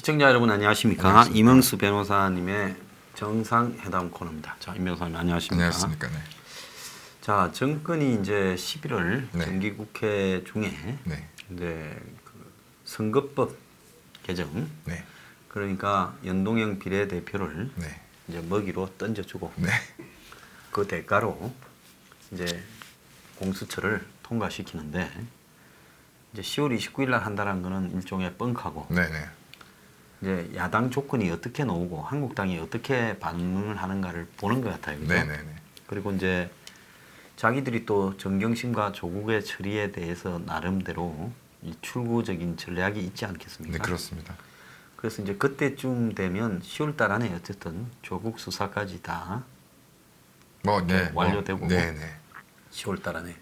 시청자 여러분 안녕하십니까? 안녕하십니까? 이명수 변호사님의 정상회담 코너입니다. 자, 임 변호사님 안녕하십니까? 안녕하십니까? 네. 자, 정권이 이제 11월 네. 정기국회 중에 네. 이제 그 선거법 개정, 네. 그러니까 연동형 비례대표를 네. 이제 먹이로 던져주고 네. 그 대가로 이제 공수처를 통과시키는데 이제 10월 29일 날 한다는 거는 일종의 뻥카고 네. 네. 이제 야당 조건이 어떻게 나오고 한국당이 어떻게 반응을 하는가를 보는 것 같아요. 그죠? 네. 네. 네. 그리고 이제 자기들이 또 정경심과 조국의 처리에 대해서 나름대로 이 출구적인 전략이 있지 않겠습니까? 네, 그렇습니다. 그래서 이제 그때쯤 되면 10월 달 안에 어쨌든 조국 수사까지 다 네. 완료되고 네. 네. 10월 달 안에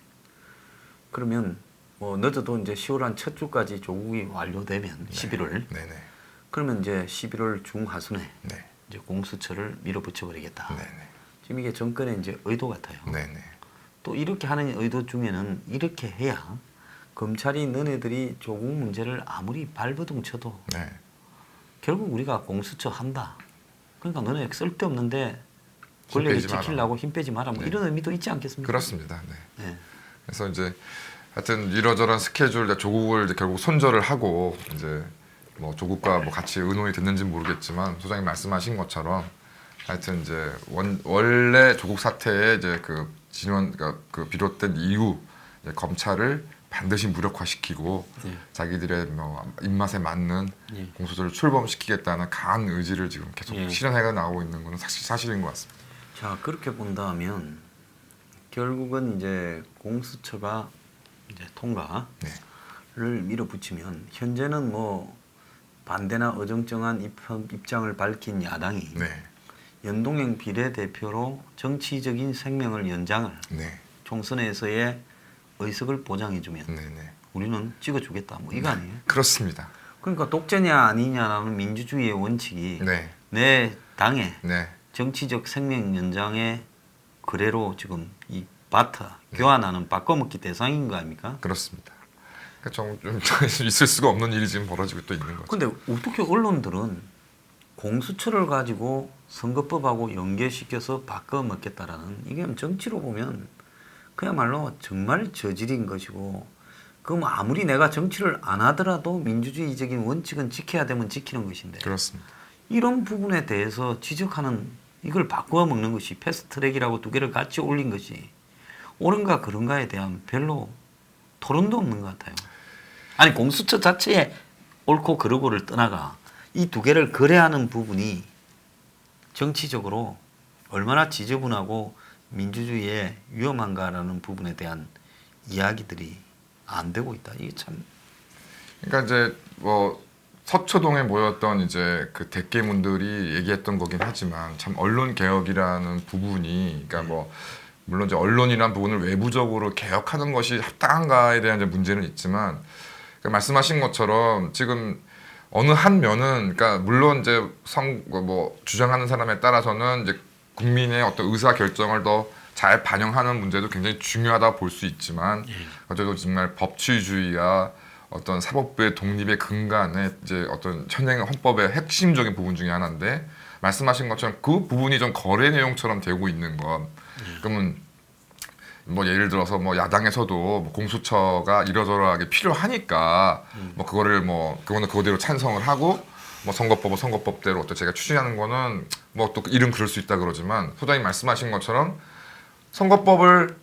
그러면 뭐 늦어도 이제 10월 한 첫 주까지 조국이 완료되면 11월 네. 네. 그러면 이제 11월 중하순에 네. 이제 공수처를 밀어붙여 버리겠다. 네. 네. 지금 이게 정권의 이제 의도 같아요. 네. 네. 또 이렇게 하는 의도 중에는 이렇게 해야 검찰이 너네들이 조국 문제를 아무리 발버둥 쳐도 네. 결국 우리가 공수처 한다. 그러니까 너네 쓸데없는데 권력을 빼지 마라. 지키려고 힘 빼지 마라. 뭐 네. 이런 의미도 있지 않겠습니까? 그렇습니다. 네. 네. 그래서 이제 하여튼 이러저런 스케줄 조국을 이제 결국 손절을 하고 이제 뭐 조국과 뭐 같이 의논이 됐는지는 모르겠지만 소장님 말씀하신 것처럼 하여튼 이제 원래 조국 사태에 이제 그 진원 그 비롯된 이후 이제 검찰을 반드시 무력화시키고 네. 자기들의 뭐 입맛에 맞는 네. 공수처를 출범시키겠다는 강한 의지를 지금 계속 네. 실현해 나오고 있는 것은 사실인 것 같습니다. 자, 그렇게 본다면 결국은 이제 공수처가 이제 통과를 네. 밀어붙이면 현재는 뭐 반대나 어정쩡한 입장을 밝힌 야당이 네. 연동형 비례대표로 정치적인 생명을 연장을 네. 총선에서의 의석을 보장해주면 네. 네. 우리는 찍어주겠다. 뭐 이거 아니에요? 그렇습니다. 그러니까 독재냐 아니냐라는 민주주의의 원칙이 네. 내 당의 네. 정치적 생명 연장의 거래로 지금 이 바타 교환하는 바꿔먹기 대상인 거 아닙니까? 그렇습니다. 그러니까 좀 있을 수가 없는 일이 지금 벌어지고 또 있는 거죠. 근데 어떻게 언론들은 공수처를 가지고 선거법하고 연계시켜서 바꿔먹겠다라는 이게 정치로 보면 그야말로 정말 저질인 것이고 그럼 아무리 내가 정치를 안 하더라도 민주주의적인 원칙은 지켜야 되면 지키는 것인데 그렇습니다. 이런 부분에 대해서 지적하는 이걸 바꾸어 먹는 것이 패스트트랙이라고 두 개를 같이 올린 것이 옳은가 그런가에 대한 별로 토론도 없는 것 같아요. 아니 공수처 자체에 옳고 그르고를 떠나가 이 두 개를 거래하는 부분이 정치적으로 얼마나 지저분하고 민주주의에 위험한가라는 부분에 대한 이야기들이 안 되고 있다. 이게 참. 그러니까 이제 뭐 서초동에 모였던 이제 그 대깨문들이 얘기했던 거긴 하지만 참 언론 개혁이라는 부분이 그러니까 뭐 물론 이제 언론이란 부분을 외부적으로 개혁하는 것이 합당한가에 대한 이제 문제는 있지만 그러니까 말씀하신 것처럼 지금 어느 한 면은 그러니까 물론 이제 뭐 주장하는 사람에 따라서는 이제 국민의 어떤 의사 결정을 더 잘 반영하는 문제도 굉장히 중요하다 볼 수 있지만 어쨌든 정말 법치주의와 어떤 사법부의 독립의 근간에 이제 어떤 현행 헌법의 핵심적인 부분 중에 하나인데 말씀하신 것처럼 그 부분이 좀 거래 내용처럼 되고 있는 것. 그러면 뭐 예를 들어서 뭐 야당에서도 뭐 공수처가 이러저러하게 필요하니까 뭐 그거를 뭐 그거는 그거대로 찬성을 하고 뭐 선거법은 선거법대로 또 제가 추진하는 거는 뭐 또 일은 그럴 수 있다 그러지만 소장님 말씀하신 것처럼 선거법을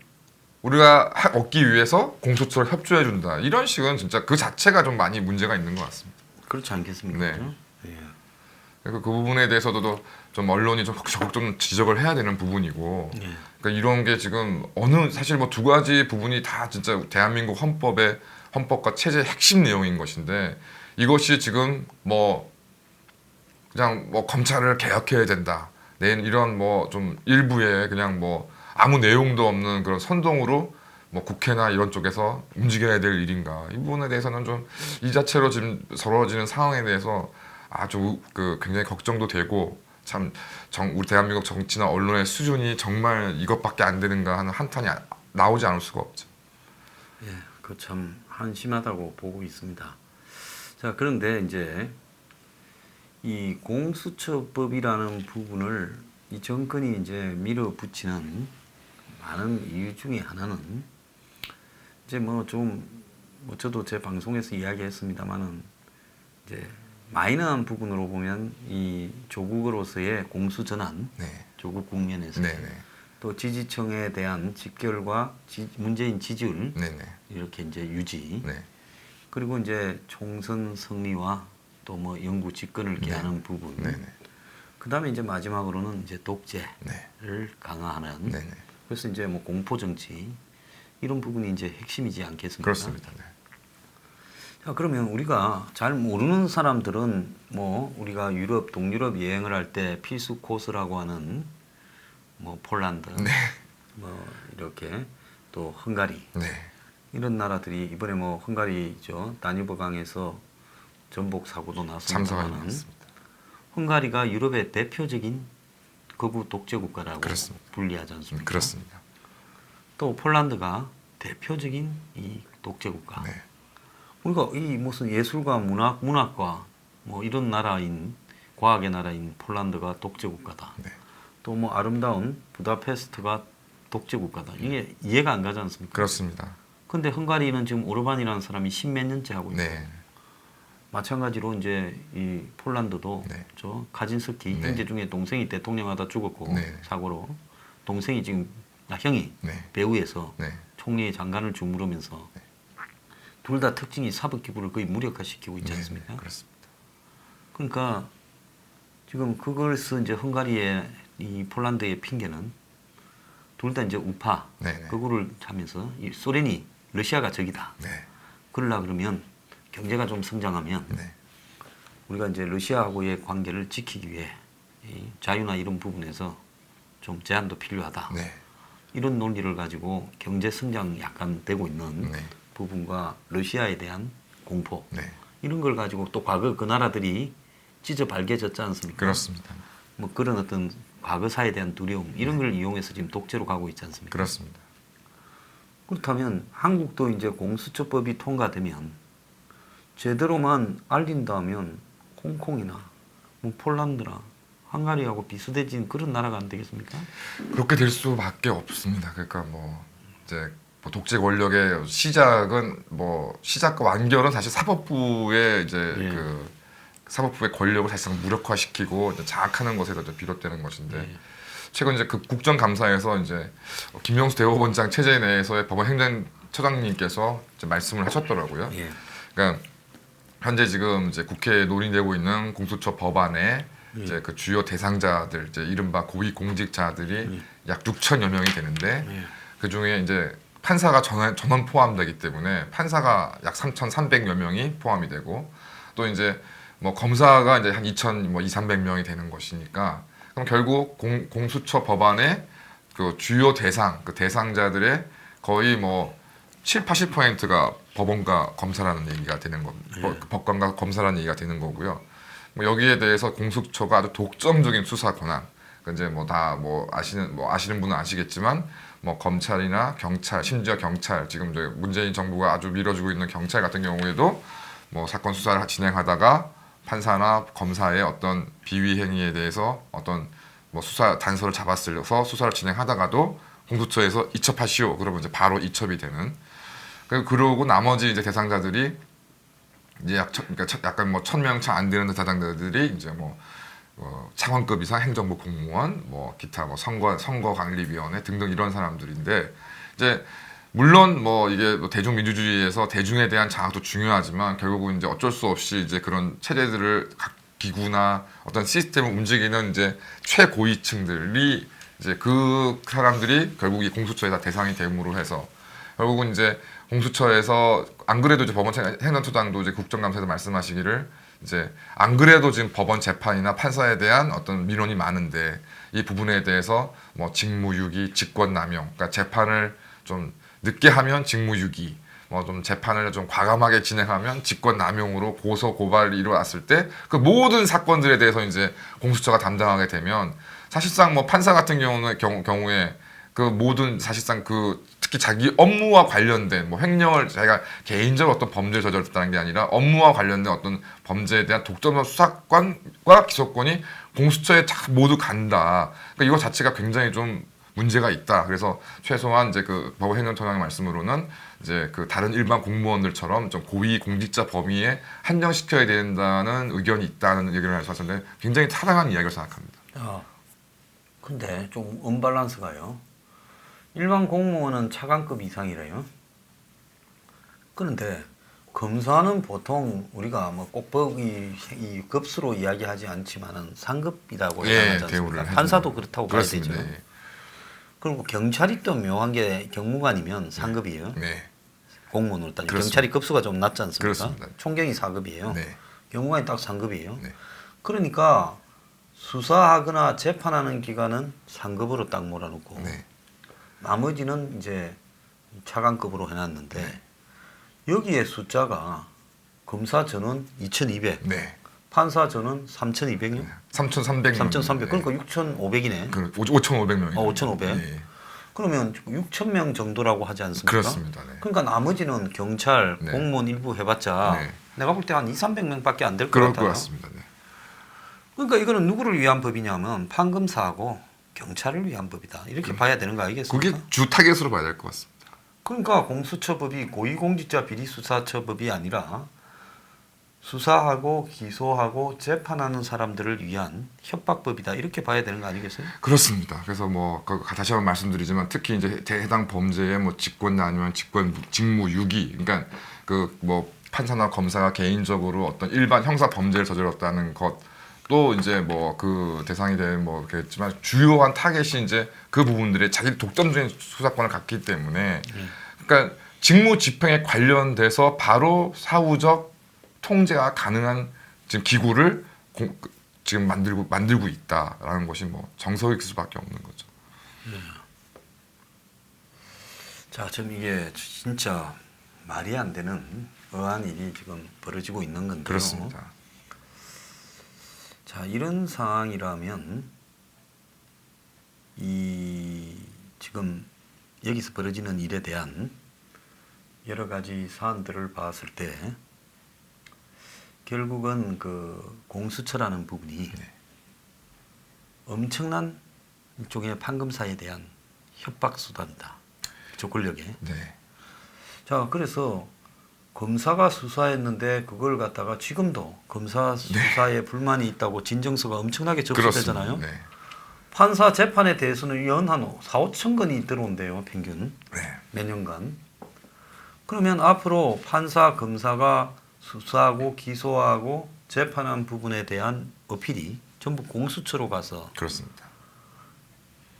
우리가 얻기 위해서 공수처를 협조해 준다 이런 식은 진짜 그 자체가 좀 많이 문제가 있는 것 같습니다. 그렇지 않겠습니까? 네. 그죠? 예. 그래서 그 부분에 대해서도 좀 언론이 좀 적극 좀 지적을 해야 되는 부분이고 예. 그러니까 이런 게 지금 사실 뭐 두 가지 부분이 다 진짜 대한민국 헌법과 체제의 핵심 내용인 것인데 이것이 지금 뭐 그냥 뭐 검찰을 개혁해야 된다. 이런 뭐 좀 일부의 그냥 뭐 아무 내용도 없는 그런 선동으로 뭐 국회나 이런 쪽에서 움직여야 될 일인가 이 부분에 대해서는 좀 이 자체로 지금 서러워지는 상황에 대해서 아주 그 굉장히 걱정도 되고 참 우리 대한민국 정치나 언론의 수준이 정말 이것밖에 안 되는가 하는 한탄이 나오지 않을 수가 없죠. 예, 그 참 한심하다고 보고 있습니다. 자, 그런데 이제 이 공수처법이라는 부분을 이 정권이 이제 밀어붙이는 많은 이유 중에 하나는 이제 뭐 저도 제 방송에서 이야기했습니다만은 이제 마이너한 부분으로 보면 이 조국으로서의 공수 전환, 네. 조국 국면에서 네네. 또 지지층에 대한 집결과 문재인 지지율 네네. 이렇게 이제 유지, 네. 그리고 이제 총선 승리와 또 뭐 영구 집권을 기하는 부분, 네네. 그다음에 이제 마지막으로는 이제 독재를 네. 강화하는. 네네. 그래서 이제 뭐 공포 정치 이런 부분이 이제 핵심이지 않겠습니까? 그렇습니다. 네. 자, 그러면 우리가 잘 모르는 사람들은 뭐 우리가 동유럽 여행을 할 때 필수 코스라고 하는 뭐 폴란드, 뭐 이렇게 또 헝가리 네. 이런 나라들이 이번에 뭐 헝가리죠 다뉴브 강에서 전복 사고도 참사가 났습니다만 있습니다. 헝가리가 유럽의 대표적인 극우 독재 국가라고 그렇습니다. 분리하지 않습니까? 그렇습니다. 또 폴란드가 대표적인 이 독재 국가. 네. 우리가 이 무슨 예술과 문학과 뭐 이런 나라인 과학의 나라인 폴란드가 독재 국가다. 네. 또 뭐 아름다운 부다페스트가 독재 국가다. 이게 이해가 안 가지 않습니까? 그렇습니다. 근데 헝가리는 지금 오르반이라는 사람이 십몇 년째 하고 있고 네. 마찬가지로 이제 이 폴란드도 네. 저 카진스키 네. 형제 중에 동생이 대통령하다 죽었고 네. 사고로 동생이 지금 형이 네. 배후에서 네. 총리의 장관을 주무르면서 둘 다 특징이 사법기구를 거의 무력화시키고 있지 네. 않습니까? 그렇습니다. 그러니까 지금 그것을 이제 헝가리의 이 폴란드의 핑계는 둘 다 이제 우파 네. 네. 그거를 하면서 이 소련이 러시아가 적이다. 네. 그러려 그러면 경제가 좀 성장하면 네. 우리가 이제 러시아하고의 관계를 지키기 위해 이 자유나 이런 부분에서 좀 제한도 필요하다. 네. 이런 논리를 가지고 경제 성장 약간 되고 있는 네. 부분과 러시아에 대한 공포 네. 이런 걸 가지고 또 과거 그 나라들이 찢어 밝혀졌지 않습니까? 그렇습니다. 뭐 그런 어떤 과거사에 대한 두려움 이런 걸 이용해서 지금 독재로 가고 있지 않습니까? 그렇습니다. 그렇다면 한국도 이제 공수처법이 통과되면 제대로만 알린다면 홍콩이나 뭐 폴란드나 헝가리하고 비슷해진 그런 나라가 안 되겠습니까? 그렇게 될 수밖에 없습니다. 그러니까 뭐 이제 뭐 독재 권력의 시작은 뭐 시작과 완결은 사실 사법부의 이제 예. 그 사법부의 권력을 사실상 무력화시키고 이제 장악하는 것에서 이제 비롯되는 것인데 예. 최근 이제 그 국정감사에서 이제 김명수 대법원장 체제 내에서의 법원 행정처장님께서 이제 말씀을 하셨더라고요. 예. 그러니까 현재 지금 이제 국회에 논의되고 있는 공수처 법안에 이제 그 주요 대상자들 이제 이른바 고위 공직자들이 약 6천여 명이 되는데 예. 그 중에 이제 판사가 전원 포함되기 때문에 판사가 약 3,300여 명이 포함이 되고 또 이제 뭐 검사가 이제 한 2,300명이 되는 것이니까 그럼 결국 공수처 법안의 그 주요 그 대상자들의 거의 뭐 7, 80%가 법원과 검사라는 얘기가 되는 겁니다. 법관과 검사라는 얘기가 되는 거고요. 뭐 여기에 대해서 공수처가 아주 독점적인 수사 권한. 이제 뭐 다 뭐 아시는 분은 아시겠지만 뭐 검찰이나 경찰, 심지어 경찰 지금 이제 문재인 정부가 아주 밀어주고 있는 경찰 같은 경우에도 뭐 사건 수사를 진행하다가 판사나 검사의 어떤 비위 행위에 대해서 어떤 뭐 수사 단서를 잡았을서 수사를 진행하다가도 공수처에서 이첩하시오. 그러면 이제 바로 이첩이 되는. 그러고 나머지 이제 대상자들이 이제 그러니까 약간 뭐 1,000명 채 안 되는 대상자들이 이제 뭐 차관급 이상 행정부 공무원, 뭐 기타 뭐 선거관리위원회 등등 이런 사람들인데 이제 물론 뭐 이게 뭐 대중민주주의에서 대중에 대한 장악도 중요하지만 결국은 이제 어쩔 수 없이 이제 그런 체제들을 각 기구나 어떤 시스템을 움직이는 이제 최고위층들이 이제 그 사람들이 결국 이 공수처에다 대상이 됨으로 해서 결국은 이제 공수처에서 안 그래도 이제 법원 행정처장도 이제 국정감사에서 말씀하시기를 이제 안 그래도 지금 법원 재판이나 판사에 대한 어떤 민원이 많은데 이 부분에 대해서 뭐 직무유기, 직권남용, 그러니까 재판을 좀 늦게 하면 직무유기, 뭐 좀 재판을 좀 과감하게 진행하면 직권남용으로 고소 고발이 일어났을 때 그 모든 사건들에 대해서 이제 공수처가 담당하게 되면 사실상 뭐 판사 같은 경우에 그 모든 사실상 그 특히 자기 업무와 관련된 뭐 횡령을 자기가 개인적으로 어떤 범죄를 저질렀다는 게 아니라 업무와 관련된 어떤 범죄에 대한 독점적 수사권과 기소권이 공수처에 모두 간다. 그러니까 이거 자체가 굉장히 좀 문제가 있다. 그래서 최소한 이제 그 법원행정처장의 말씀으로는 이제 그 다른 일반 공무원들처럼 좀 고위 공직자 범위에 한정시켜야 된다는 의견이 있다는 얘기를 하셨는데 굉장히 타당한 이야기를 생각합니다. 근데 좀 언밸런스가요. 일반 공무원은 차관급 이상이래요. 그런데 검사는 보통 우리가 뭐 꼭 이 급수로 이야기하지 않지만은 상급이라고 해당하지 않습니까? 판사도 그렇다고 봐야 되죠. 예. 그리고 경찰이 또 묘한 게 경무관이면 상급이에요. 네. 공무원으로 따지면 그렇습니다. 경찰이 급수가 좀 낮지 않습니까? 그렇습니다. 총경이 4급이에요. 네. 경무관이 딱 상급이에요. 네. 그러니까 수사하거나 재판하는 기관은 상급으로 딱 몰아놓고 네. 나머지는 이제 차관급으로 해놨는데 네. 여기에 숫자가 검사 전원 2,200, 네. 판사 전원 3,200명, 3,300명. 3,300, 그러니까 6,500이네. 5,500명. 5,500. 네. 그러면 6,000명 정도라고 하지 않습니까? 그렇습니다. 네. 그러니까 나머지는 경찰, 네. 공무원 일부 해봤자 네. 내가 볼 때 한 2,300명밖에 안 될 것 그럴 같아요. 것 같습니다. 네. 그러니까 이거는 누구를 위한 법이냐면 판검사하고 경찰을 위한 법이다. 이렇게 봐야 되는 거 아니겠습니까? 그게 주 타겟으로 봐야 될 것 같습니다. 그러니까 공수처법이 고위공직자 비리수사처법이 아니라 수사하고 기소하고 재판하는 사람들을 위한 협박법이다. 이렇게 봐야 되는 거 아니겠어요? 그렇습니다. 그래서 뭐 다시 한번 말씀드리지만 특히 이제 해당 범죄의 뭐 직권나 아니면 직무유기, 그러니까 그 뭐 판사나 검사가 개인적으로 어떤 일반 형사 범죄를 저질렀다는 것도 이제 뭐 그 대상이 된 뭐 그랬지만 주요한 타겟이 이제 그 부분들의 자기 독점적인 수사권을 갖기 때문에 그러니까 직무 집행에 관련돼서 바로 사후적 통제가 가능한 지금 기구를 지금 만들고 있다라는 것이 뭐 정석일 수밖에 없는 거죠. 자, 지금 이게 진짜 말이 안 되는 어한 일이 지금 벌어지고 있는 건데요. 그렇습니다. 자, 이런 상황이라면 이 지금 여기서 벌어지는 일에 대한 여러 가지 사안들을 봤을 때 결국은 그 공수처라는 부분이 엄청난 일종의 판검사에 대한 협박 수단이다. 조권력에. 네. 자, 그래서 검사가 수사했는데 그걸 갖다가 지금도 검사 수사에 불만이 있다고 진정서가 엄청나게 접수되잖아요. 네. 판사 재판에 대해서는 연 한 4,5천 건이 들어온대요, 평균. 네. 몇 년간. 그러면 앞으로 판사, 검사가 수사하고 기소하고 재판한 부분에 대한 어필이 전부 공수처로 가서 그렇습니다.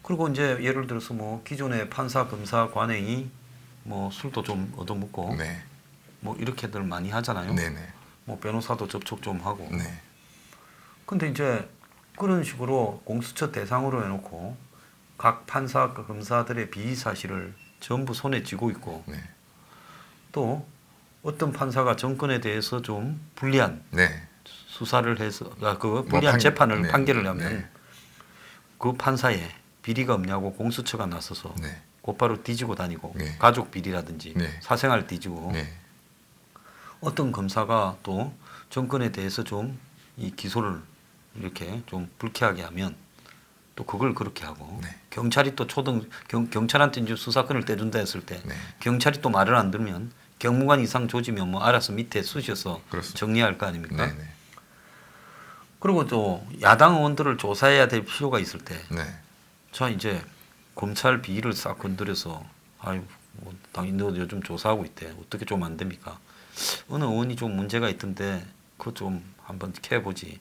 그리고 이제 예를 들어서 뭐 기존의 판사, 검사, 관행이 뭐 술도 좀 얻어먹고 네. 뭐 이렇게들 많이 하잖아요. 네네. 뭐 변호사도 접촉 좀 하고. 네. 근데 이제 그런 식으로 공수처 대상으로 해놓고 각 판사, 검사들의 비위 사실을 전부 손에 쥐고 있고 네. 또 어떤 판사가 정권에 대해서 좀 불리한 네. 수사를 해서 그 불리한 재판을 네. 판결을 하면 네. 그 판사에 비리가 없냐고 공수처가 나서서 네. 곧바로 뒤지고 다니고 네. 가족 비리라든지 네. 사생활 뒤지고 네. 어떤 검사가 또 정권에 대해서 좀 이 기소를 이렇게 좀 불쾌하게 하면 또 그걸 그렇게 하고 네. 경찰이 또 경찰한테 이제 수사권을 떼준다 했을 때 네. 경찰이 또 말을 안 들면 경무관 이상 조지면 뭐 알아서 밑에 쑤셔서 그렇습니다. 정리할 거 아닙니까? 네. 네. 그리고 또 야당 의원들을 조사해야 될 필요가 있을 때 자 네. 이제 검찰 비위를 싹 건드려서 아유 뭐 당연히 너 요즘 조사하고 있대 어떻게 좀 안 됩니까? 어느 의원이 좀 문제가 있던데 그거 좀 한번 캐보지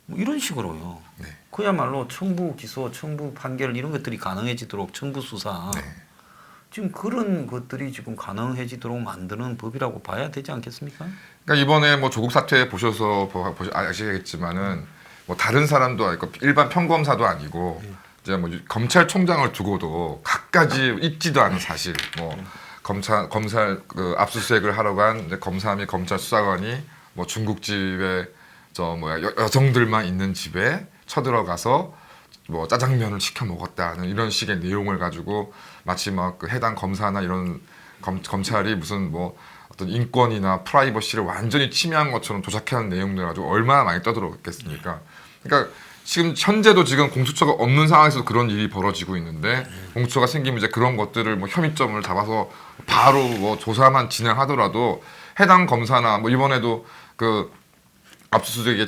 뭐 이런 식으로요. 네. 그야말로 청부 기소, 청부 판결 이런 것들이 가능해지도록 청부 수사 네. 지금 그런 것들이 지금 가능해지도록 만드는 법이라고 봐야 되지 않겠습니까? 그러니까 이번에 뭐 조국 사태 보셔서 아시겠지만은 뭐 다른 사람도 아니고 일반 평검사도 아니고 이제 뭐 검찰총장을 두고도 갖가지 있지도 않은 사실 뭐 검찰 그 압수수색을 하러 간 이제 검사 및 검찰 수사관이 뭐 중국집에 여성들만 있는 집에 쳐들어가서 뭐 짜장면을 시켜 먹었다는 이런 식의 내용을 가지고 마치 막 그 해당 검사나 이런 검찰이 무슨 뭐 어떤 인권이나 프라이버시를 완전히 침해한 것처럼 조작하는 내용들 가지고 얼마나 많이 떠들었겠습니까? 그러니까 지금 현재도 지금 공수처가 없는 상황에서 그런 일이 벌어지고 있는데 공수처가 생기면 이제 그런 것들을 뭐 혐의점을 잡아서 바로 뭐 조사만 진행하더라도 해당 검사나 뭐 이번에도 그 압수수색에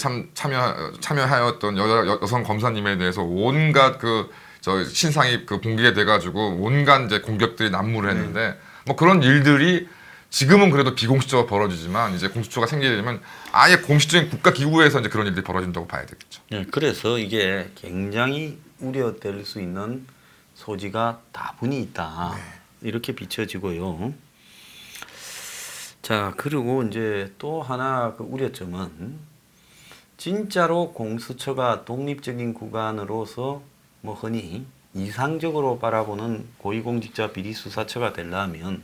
참여하였던 여성 검사님에 대해서 온갖 그 저 신상이 그 공개가 돼가지고 온갖 이제 공격들이 난무를 했는데 뭐 그런 일들이 지금은 그래도 비공식적으로 벌어지지만 이제 공수처가 생기게 되면 아예 공식적인 국가기구에서 이제 그런 일들이 벌어진다고 봐야 되겠죠. 네, 그래서 이게 굉장히 우려될 수 있는 소지가 다분히 있다. 이렇게 비춰지고요. 자, 그리고 이제 또 하나 그 우려점은 진짜로 공수처가 독립적인 구간으로서 뭐 흔히 이상적으로 바라보는 고위공직자 비리수사처가 되려면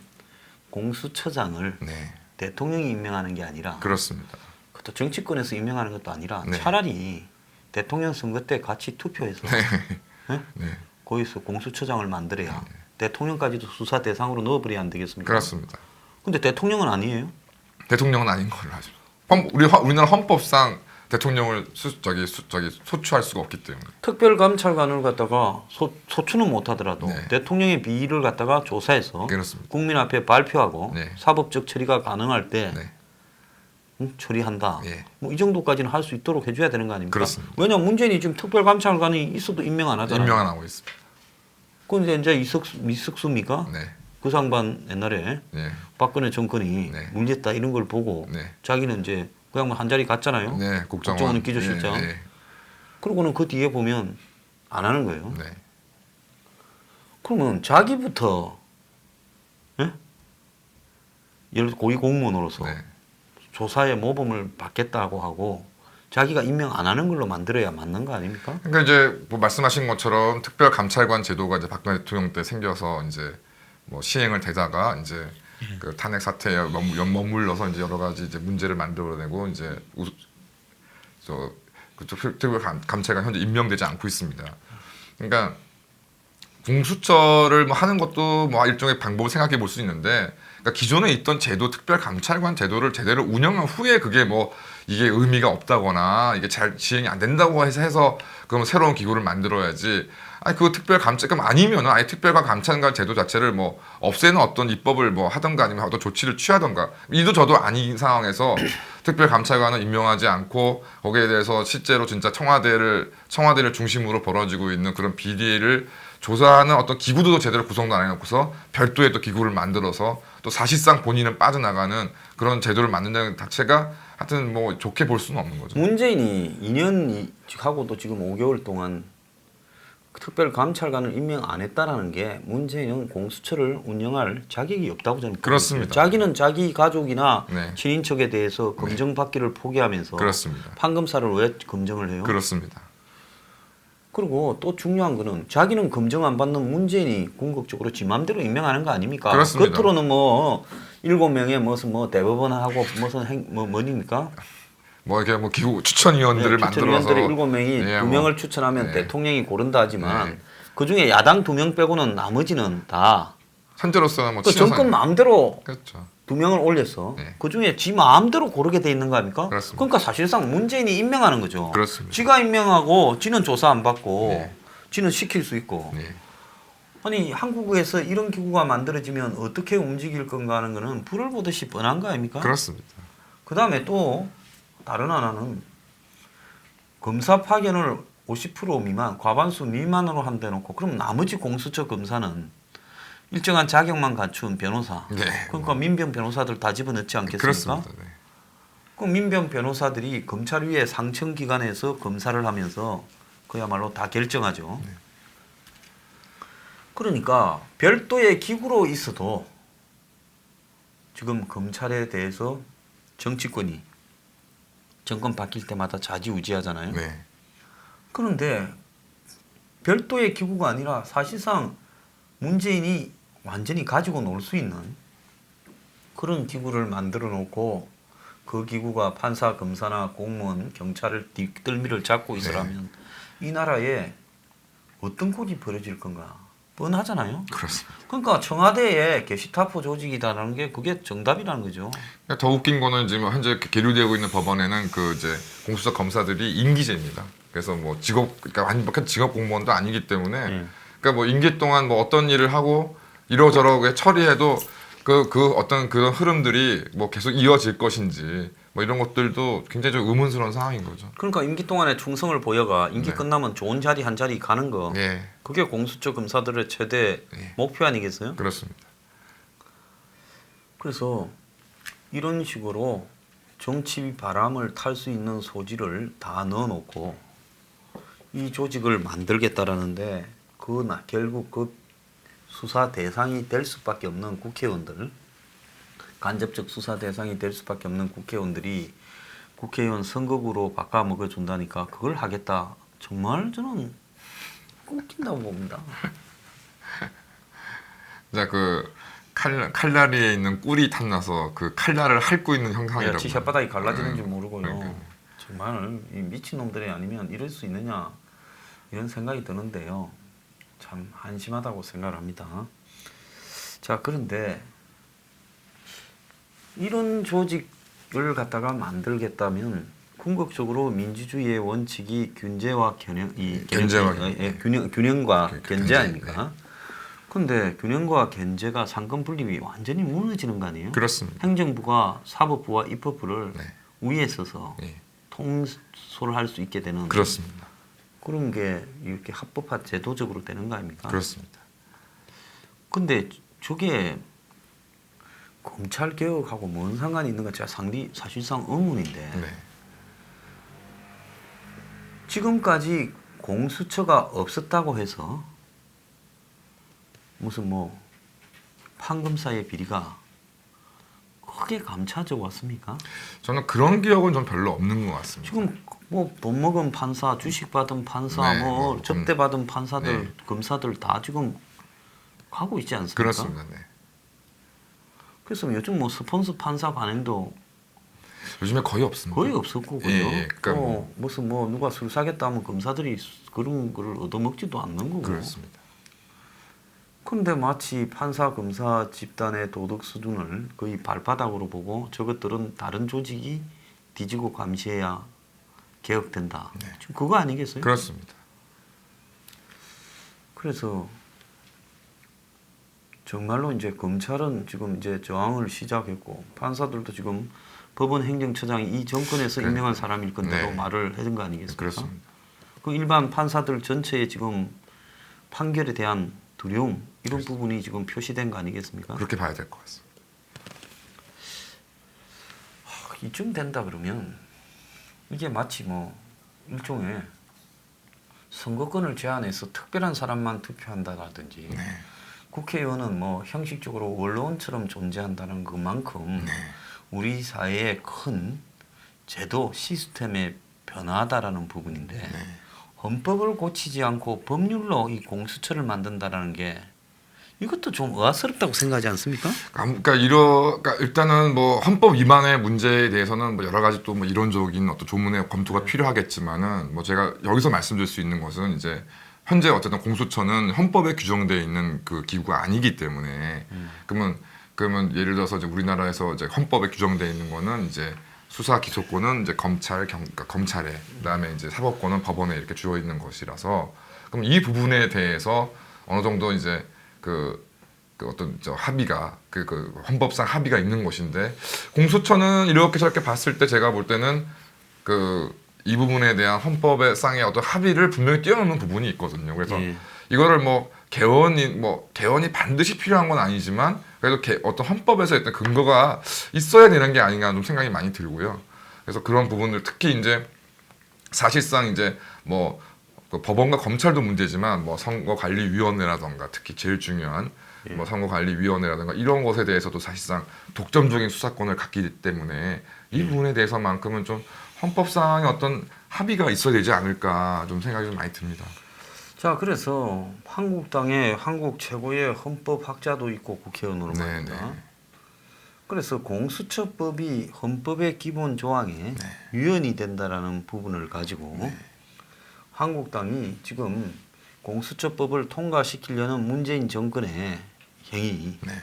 공수처장을 네, 대통령이 임명하는 게 아니라 그렇습니다. 그것도 정치권에서 임명하는 것도 아니라 네. 차라리 대통령 선거 때 같이 투표해서 네? 네, 거기서 공수처장을 만들어야 대통령까지도 수사 대상으로 넣어버려야 안 되겠습니까? 그렇습니다. 근데 대통령은 아니에요. 대통령은 아닌 걸로 하죠. 우리나라 헌법상 대통령을 소추할 수가 없기 때문에. 특별감찰관을 갖다가 소추는 못하더라도 네. 대통령의 비위를 갖다가 조사해서 그렇습니다. 국민 앞에 발표하고 네. 사법적 처리가 가능할 때 네. 처리한다. 예. 뭐 이 정도까지는 할 수 있도록 해줘야 되는 거 아닙니까? 그렇습니다. 왜냐하면 문재인이 지금 특별감찰관이 있어도 임명 안 하잖아요. 임명 안 하고 있습니다. 근데 이제 이석수미가 네, 그 상반 옛날에 네, 박근혜 정권이 네. 문제다 이런 걸 보고 네, 자기는 이제 그냥 뭐 한 자리 갔잖아요. 네, 국정원 기조실장. 네, 네, 그러고는 그 뒤에 보면 안 하는 거예요. 네. 그러면 자기부터 예? 예를 들어 고위 공무원으로서 네. 조사에 모범을 받겠다고 하고 자기가 임명 안 하는 걸로 만들어야 맞는 거 아닙니까? 그러니까 이제 뭐 말씀하신 것처럼 특별감찰관 제도가 이제 박근혜 대통령 때 생겨서 이제 뭐 시행을 되다가 이제 그 탄핵 사태에 머물러서 이제 여러 가지 이제 문제를 만들어내고 이제 특별감찰관 현재 임명되지 않고 있습니다. 그러니까 공수처를 뭐 하는 것도 뭐 일종의 방법을 생각해 볼 수 있는데, 그러니까 기존에 있던 제도, 특별감찰관 제도를 제대로 운영한 후에 그게 뭐 이게 의미가 없다거나 이게 잘 시행이 안 된다고 해서 그러면 새로운 기구를 만들어야지. 아니 그 특별감찰관 아니면은 아예 특별감찰관 제도 자체를 뭐 없애는 어떤 입법을 뭐 하던가 아니면 어떤 조치를 취하던가, 이도 저도 아닌 상황에서 특별감찰관을 임명하지 않고 거기에 대해서 실제로 진짜 청와대를 중심으로 벌어지고 있는 그런 비리를 조사하는 어떤 기구도 제대로 구성도 안 해놓고서 별도의 또 기구를 만들어서 또 사실상 본인은 빠져나가는 그런 제도를 만든다는 자체가 하여튼 뭐 좋게 볼 수는 없는 거죠. 문재인이 2년 하고도 지금 5개월 동안 특별감찰관을 임명 안 했다라는 게 문재인은 공수처를 운영할 자격이 없다고 저는 그렇습니다. 자기는 자기 가족이나 네. 친인척에 대해서 검증받기를 포기하면서 그렇습니다. 판검사를 왜 검증을 해요? 그렇습니다. 그리고 또 중요한 거는 자기는 검증 안 받는 문재인이 궁극적으로 지 맘대로 임명하는 거 아닙니까? 그렇습니다. 겉으로는 뭐 7명의 무슨 뭐 대법원하고 무슨 뭐입니까? 뭐 이렇게 뭐 기구 추천위원들을 만들어서 추천위원들이 7명이 예, 2명을 뭐, 추천하면 예. 대통령이 고른다 하지만 예. 그 중에 야당 2명 빼고는 나머지는 다 현재로서는 뭐 그 정권 마음대로 그렇죠. 2명을 올려서 예. 그 중에 지 마음대로 고르게 돼 있는 거 아닙니까? 그렇습니다. 그러니까 사실상 문재인이 임명하는 거죠. 그렇습니다. 지가 임명하고 지는 조사 안 받고 예. 지는 시킬 수 있고. 네. 아니 한국에서 이런 기구가 만들어지면 어떻게 움직일 건가 하는 거는 불을 보듯이 뻔한 거 아닙니까? 그렇습니다. 그다음에 또 다른 하나는 검사 파견을 50% 미만, 과반수 미만으로 한다 놓고 그럼 나머지 공수처 검사는 일정한 자격만 갖춘 변호사. 네. 그러니까 민변 변호사들 다 집어넣지 않겠습니까? 그렇습니다. 네. 그 민변 변호사들이 검찰 위에 상층 기관에서 검사를 하면서 그야말로 다 결정하죠. 네. 그러니까 별도의 기구로 있어도 지금 검찰에 대해서 정치권이 정권 바뀔 때마다 좌지우지하잖아요. 네. 그런데 별도의 기구가 아니라 사실상 문재인이 완전히 가지고 놀 수 있는 그런 기구를 만들어 놓고 그 기구가 판사, 검사나 공무원, 경찰을 뒷덜미를 잡고 있으라면 이 나라에 어떤 꼴이 벌어질 건가 뻔하잖아요. 그렇습니다. 그러니까 청와대의 게시타포 조직이다라는 게 그게 정답이라는 거죠. 그러니까 더 웃긴 거는 지금 현재 계류되고 있는 법원에는 그 이제 공수처 검사들이 임기제입니다. 그래서 뭐 직업 그러니까 완벽한 직업 공무원도 아니기 때문에 그러니까 뭐 임기 동안 뭐 어떤 일을 하고 이러저러게 처리해도 그 어떤 그런 흐름들이 뭐 계속 이어질 것인지 뭐 이런 것들도 굉장히 좀 의문스러운 상황인 거죠. 그러니까 임기 동안에 충성을 보여가 임기 네. 끝나면 좋은 자리 한 자리 가는 거. 예, 그게 공수처 검사들의 최대 예. 목표 아니겠어요? 그렇습니다. 그래서 이런 식으로 정치 바람을 탈 수 있는 소지를 다 넣어놓고 이 조직을 만들겠다라는데 결국 그 수사 대상이 될 수밖에 없는 국회의원들, 간접적 수사 대상이 될 수밖에 없는 국회의원들이 국회의원 선거구로 바꿔 먹어준다니까 그걸 하겠다. 정말 저는 웃긴다고 봅니다. 자, 그 칼날리에 있는 꿀이 탐나서 그 칼날을 핥고 있는 형상이라고. 지 혓바닥이 갈라지는지 모르고요. 그러니까요. 정말 이 미친놈들이 아니면 이럴 수 있느냐 이런 생각이 드는데요. 참 한심하다고 생각을 합니다. 자, 그런데 이런 조직을 갖다가 만들겠다면 궁극적으로 민주주의의 원칙이 균제와 균형과 견제 아닙니까? 근데 균형과 견제가 상권 분립이 완전히 무너지는 거 아니에요? 그렇습니다. 행정부가 사법부와 입법부를 네. 위에 서서 예. 통솔을 할 수 있게 되는 그렇습니다. 그런 게 이렇게 합법화 제도적으로 되는 거 아닙니까? 그렇습니다. 근데 저게 검찰 개혁하고 뭔 상관이 있는가 제가 사실상 의문인데 네. 지금까지 공수처가 없었다고 해서 무슨 뭐 판검사의 비리가 크게 감춰져 왔습니까? 저는 그런 기억은 좀 별로 없는 것 같습니다. 지금 뭐 돈 먹은 판사, 주식 받은 판사, 네, 뭐 접대 받은 판사들, 네. 검사들 다 지금 가고 있지 않습니까? 그렇습니다. 네. 그래서 요즘 뭐 스폰서 판사 관행도 요즘에 거의 없습니다. 거의 없었고 그죠? 예, 예. 그러니까 뭐. 무슨 뭐 누가 술 사겠다 하면 검사들이 그런 걸 얻어먹지도 않는 거고. 그렇습니다. 근데 마치 판사 검사 집단의 도덕 수준을 거의 발바닥으로 보고 저것들은 다른 조직이 뒤지고 감시해야 개혁된다. 네. 지금 그거 아니겠어요? 그렇습니다. 그래서 정말로 이제 검찰은 지금 이제 저항을 시작했고 판사들도 지금 법원 행정처장이 이 정권에서 그래. 임명한 사람일 건데도 네. 말을 해준 거 아니겠습니까? 그렇습니다. 그 일반 판사들 전체의 지금 판결에 대한 두려움 이런 부분이 지금 표시된 거 아니겠습니까? 그렇게 봐야 될 것 같습니다. 이쯤 된다 그러면 이게 마치 뭐 일종의 선거권을 제한해서 특별한 사람만 투표한다라든지 네. 국회의원은 뭐 형식적으로 원로원처럼 존재한다는 것만큼 네. 우리 사회의 큰 제도 시스템의 변화다라는 부분인데 네. 헌법을 고치지 않고 법률로 이 공수처를 만든다라는 게 이것도 좀 의아스럽다고 생각하지 않습니까? 그러니까 일단은 뭐 헌법 위반의 문제에 대해서는 뭐 여러 가지 또 뭐 이론적인 어떤 조문의 검토가 필요하겠지만은 뭐 제가 여기서 말씀드릴 수 있는 것은 이제 현재 어쨌든 공수처는 헌법에 규정되어 있는 그 기구가 아니기 때문에 그러면 예를 들어서 이제 우리나라에서 이제 헌법에 규정되어 있는 거는 이제 수사 기소권은 이제 그러니까 검찰에 그다음에 이제 사법권은 법원에 이렇게 주어 있는 것이라서 그럼 이 부분에 대해서 어느 정도 이제 그 어떤 합의가 그 헌법상 합의가 있는 것인데 공수처는 이렇게 저렇게 봤을 때 제가 볼 때는 이 부분에 대한 헌법의 쌍의 어떤 합의를 분명히 뛰어넘는 부분이 있거든요. 그래서 예. 이거를 뭐 개헌이 반드시 필요한 건 아니지만 그래도 어떤 헌법에서 일단 근거가 있어야 되는 게 아닌가 좀 생각이 많이 들고요. 그래서 그런 부분들 특히 이제 사실상 이제 뭐 그 법원과 검찰도 문제지만 뭐 선거관리위원회라던가 특히 제일 중요한 뭐 선거관리위원회라든가 이런 것에 대해서도 사실상 독점적인 수사권을 갖기 때문에 이 부분에 대해서만큼은 좀 헌법상의 어떤 합의가 있어야 되지 않을까 좀 생각이 좀 많이 듭니다. 자, 그래서 한국당의 한국 최고의 헌법학자도 있고 국회의원으로 네, 말입니다. 네. 그래서 공수처법이 헌법의 기본 조항에 위헌이 된다라는 부분을 가지고 한국당이 지금 공수처법을 통과시키려는 문재인 정권의 행위, 네.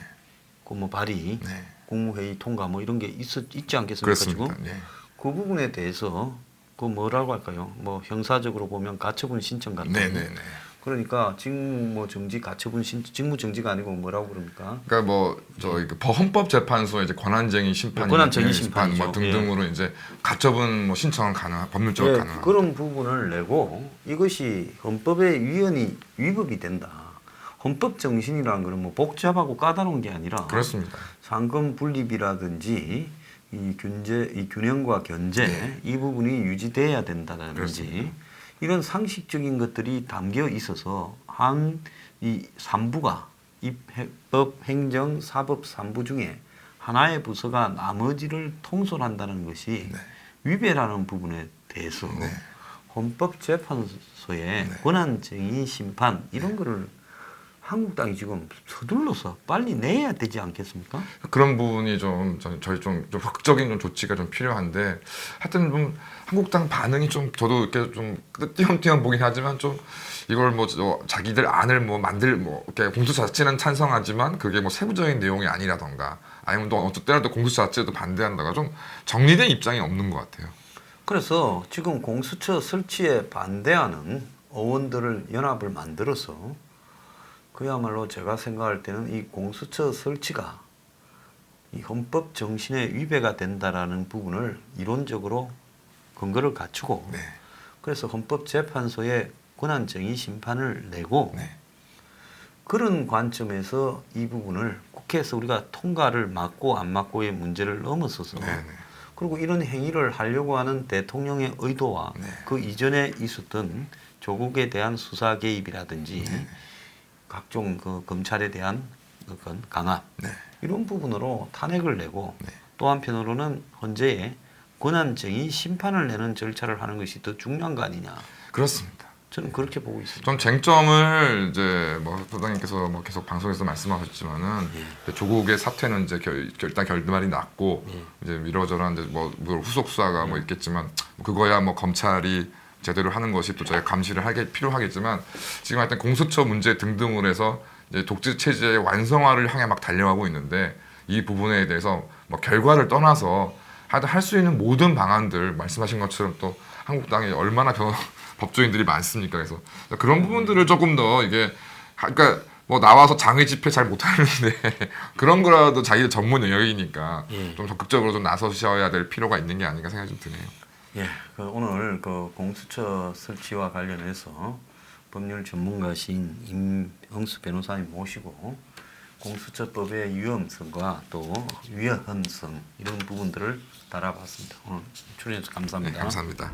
그 뭐 발의, 네. 국무회의 통과 뭐 이런 게 있지 않겠습니까? 그렇습니다. 지금 네. 그 부분에 대해서 그 뭐라고 할까요? 뭐 형사적으로 보면 가처분 신청 같은. 네, 네, 네. 그러니까 직무 정지 가처분 직무 정지가 아니고 뭐라고 그럽니까? 그러니까 뭐 저희 그 헌법재판소의 이제 권한쟁의 심판, 권한쟁의 심판 뭐 심판이죠. 등등으로 이제 가처분 뭐 신청은 가능, 법률적으로 예, 가능한. 그런 부분을 내고 이것이 헌법의 위법이 된다. 헌법 정신이라는 것은 뭐 복잡하고 까다로운 게 아니라 그렇습니다. 상권 분립이라든지 이 균형과 견제 네. 이 부분이 유지돼야 된다든지 그렇습니다. 이런 상식적인 것들이 담겨 있어서 이 3부가 입법, 행정, 사법 3부 중에 하나의 부서가 나머지를 통솔한다는 것이 네. 위배라는 부분에 대해서 네. 헌법재판소의 네. 권한쟁의 심판 이런 거를 한국당이 지금 서둘러서 빨리 내야 되지 않겠습니까? 그런 부분이 좀 저희 좀 적극적인 좀 조치가 좀 필요한데 하여튼 좀 한국당 반응이 좀 저도 이렇게 좀 띄엄띄엄 보긴 하지만 좀 이걸 뭐 자기들 안을 뭐 이렇게 공수처 자체는 찬성하지만 그게 뭐 세부적인 내용이 아니라던가 아니면 또 어떤 때라도 공수처 자체도 반대한다가 좀 정리된 입장이 없는 것 같아요. 그래서 지금 공수처 설치에 반대하는 의원들을 연합을 만들어서 그야말로 제가 생각할 때는 이 공수처 설치가 이 헌법 정신의 위배가 된다라는 부분을 이론적으로 근거를 갖추고 네. 그래서 헌법재판소에 권한쟁의 심판을 내고 네. 그런 관점에서 이 부분을 국회에서 우리가 통과를 막고 안 막고의 문제를 넘어서서 네. 네. 그리고 이런 행위를 하려고 하는 대통령의 의도와 네. 그 이전에 있었던 조국에 대한 수사 개입이라든지 네. 각종 그 검찰에 대한 그건 강압 네. 이런 부분으로 탄핵을 내고 네. 또 한편으로는 헌재에 권한쟁의 심판을 내는 절차를 하는 것이 더 중요한 거 아니냐. 그렇습니다. 저는 그렇게 보고 있습니다. 좀 쟁점을 이제 뭐 소장님께서 뭐 계속 방송에서 말씀하셨지만은 조국의 사퇴는 이제 일단 결말이 났고 이제 이러저러한 이제 뭐 후속 수사가 뭐 있겠지만 그거야 뭐 검찰이 제대로 하는 것이 또 저희가 감시를 하게 필요하겠지만 지금 하여튼 공수처 문제 등등을 해서 이제 독재 체제의 완성화를 향해 막 달려가고 있는데 이 부분에 대해서 뭐 결과를 떠나서 하여튼 할 수 있는 모든 방안들 말씀하신 것처럼 또 한국당에 얼마나 법조인들이 많습니까? 그래서 그런 부분들을 조금 더 이게 그러니까 뭐 나와서 장외 집회 잘 못하는데 그런 거라도 자기들 전문 영역이니까 좀 적극적으로 좀 나서셔야 될 필요가 있는 게 아닌가 생각이 좀 드네요. 예, 그 오늘 그 공수처 설치와 관련해서 법률 전문가신 임형수 변호사님 모시고 공수처법의 위험성과 또 위헌성 이런 부분들을 달아봤습니다. 오늘 출연해서 감사합니다. 네, 감사합니다.